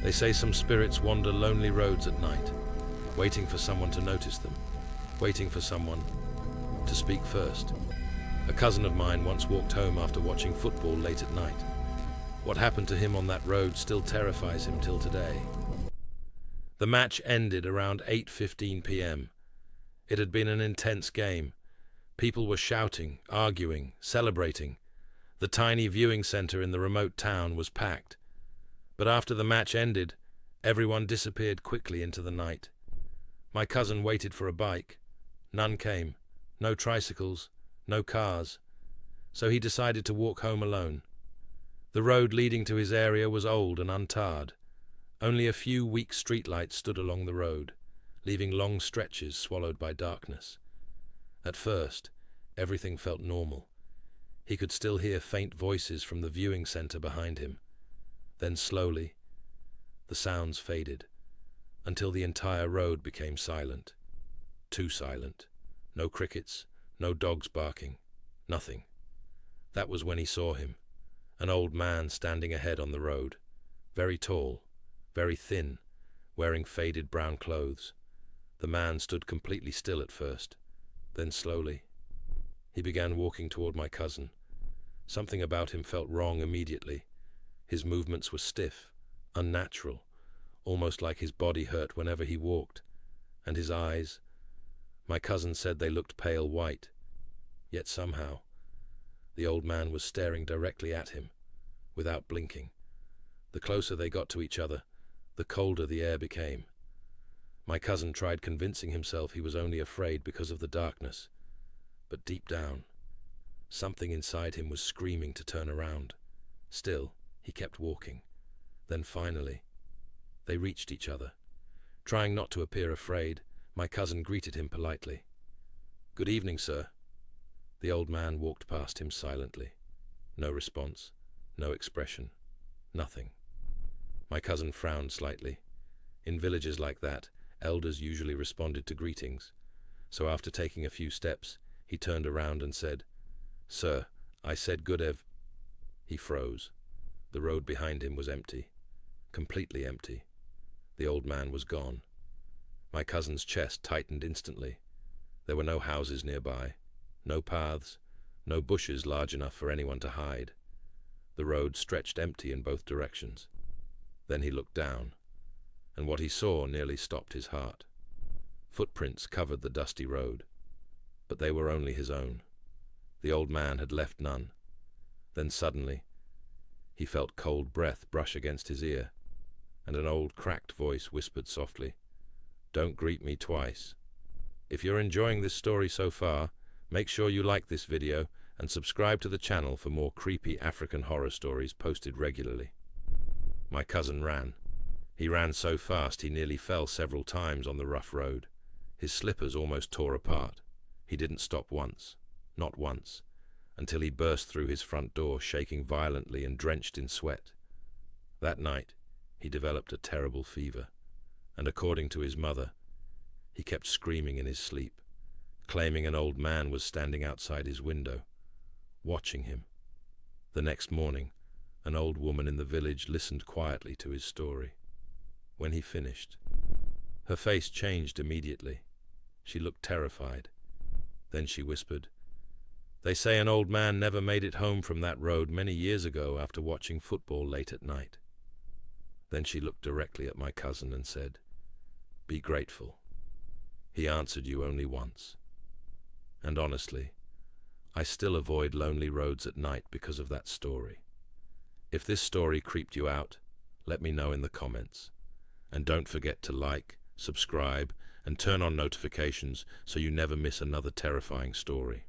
They say some spirits wander lonely roads at night, waiting for someone to notice them, waiting for someone to speak first. A cousin of mine once walked home after watching football late at night. What happened to him on that road still terrifies him till today. The match ended around 8:15 p.m. It had been an intense game. People were shouting, arguing, celebrating. The tiny viewing center in the remote town was packed. But after the match ended, everyone disappeared quickly into the night. My cousin waited for a bike. None came. No tricycles, no cars. So he decided to walk home alone. The road leading to his area was old and untarred. Only a few weak streetlights stood along the road, leaving long stretches swallowed by darkness. At first, everything felt normal. He could still hear faint voices from the viewing center behind him. Then slowly, the sounds faded, until the entire road became silent. Too silent. No crickets, no dogs barking, nothing. That was when he saw him, an old man standing ahead on the road, very tall, very thin, wearing faded brown clothes. The man stood completely still at first. Then slowly, he began walking toward my cousin. Something about him felt wrong immediately. His movements were stiff, unnatural, almost like his body hurt whenever he walked. And his eyes, my cousin said they looked pale white. Yet somehow, the old man was staring directly at him, without blinking. The closer they got to each other, the colder the air became. My cousin tried convincing himself he was only afraid because of the darkness. But deep down, something inside him was screaming to turn around. Still, he kept walking. Then finally, they reached each other. Trying not to appear afraid, my cousin greeted him politely. "Good evening, sir." The old man walked past him silently. No response, no expression, nothing. My cousin frowned slightly. In villages like that, elders usually responded to greetings. So after taking a few steps, he turned around and said, "Sir, I said good ev—" He froze. The road behind him was empty. Completely empty. The old man was gone. My cousin's chest tightened instantly. There were no houses nearby, no paths, no bushes large enough for anyone to hide. The road stretched empty in both directions. Then he looked down, and what he saw nearly stopped his heart. Footprints covered the dusty road, but they were only his own. The old man had left none. Then suddenly, he felt cold breath brush against his ear, and an old cracked voice whispered softly, "Don't greet me twice." If you're enjoying this story so far, make sure you like this video and subscribe to the channel for more creepy African horror stories posted regularly. My cousin ran. He ran so fast he nearly fell several times on the rough road. His slippers almost tore apart. He didn't stop once, not once, until he burst through his front door, shaking violently and drenched in sweat. That night, he developed a terrible fever, and according to his mother, he kept screaming in his sleep, claiming an old man was standing outside his window, watching him. The next morning, an old woman in the village listened quietly to his story. When he finished, her face changed immediately. She looked terrified. Then she whispered, "They say an old man never made it home from that road many years ago after watching football late at night." Then she looked directly at my cousin and said, "Be grateful. He answered you only once." And honestly, I still avoid lonely roads at night because of that story. If this story creeped you out, let me know in the comments. And don't forget to like, subscribe, and turn on notifications so you never miss another terrifying story.